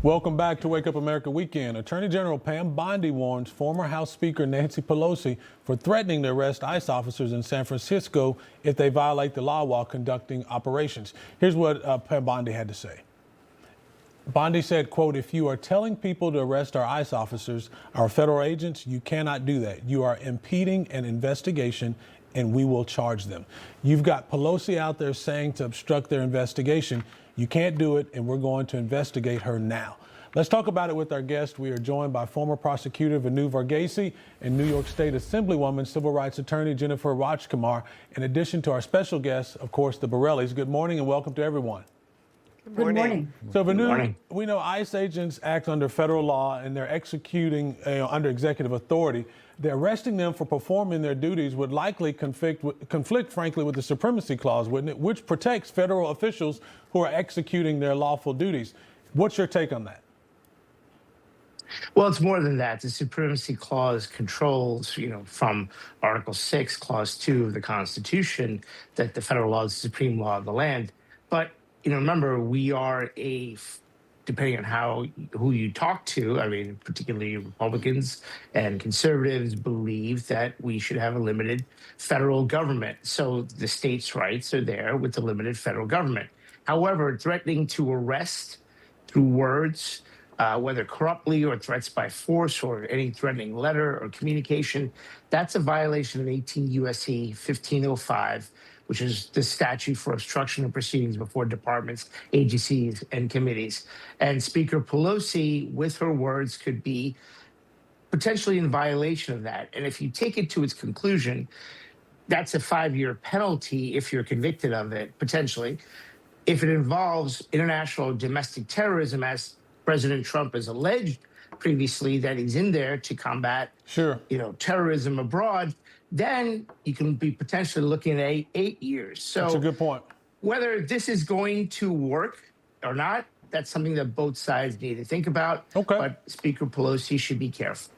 Welcome back to Wake Up America Weekend. Attorney General Pam Bondi warns former House Speaker Nancy Pelosi for threatening to arrest ICE officers in San Francisco if they violate the law while conducting operations. Here's what Pam Bondi had to say. Bondi said, quote, "If you are telling people to arrest our ICE officers, our federal agents, you cannot do that. You are impeding an investigation and we will charge them." You've got Pelosi out there saying to obstruct their investigation. You can't do it, and we're going to investigate her now. Let's talk about it with our guest. We are joined by former prosecutor Vinoo and New York State Assemblywoman civil rights attorney Jenifer Rajkumar, in addition to our special guests, of course, the Borellis. Good morning and welcome to everyone. Good morning. So, Vinoo, we know ICE agents act under federal law and they're executing under executive authority. They're arresting them for performing their duties would likely conflict, frankly, with the Supremacy Clause, wouldn't it? Which protects federal officials who are executing their lawful duties. What's your take on that? Well, it's more than that. The Supremacy Clause controls, from Article 6, Clause 2 of the Constitution, that the federal law is the supreme law of the land. But, remember, we are depending on who you talk to, particularly Republicans and conservatives believe that we should have a limited federal government. So the states' rights are there with the limited federal government. However, threatening to arrest through words, whether corruptly or threats by force or any threatening letter or communication, that's a violation of 18 U.S.C. 1505, which is the statute for obstruction of proceedings before departments, agencies, and committees. And Speaker Pelosi, with her words, could be potentially in violation of that. And if you take it to its conclusion, that's a 5-year penalty if you're convicted of it, potentially. If it involves international or domestic terrorism, as President Trump has alleged previously that he's in there to combat, terrorism abroad, then you can be potentially looking at 8 years. So that's a good point. Whether this is going to work or not, that's something that both sides need to think about. Okay. But Speaker Pelosi should be careful.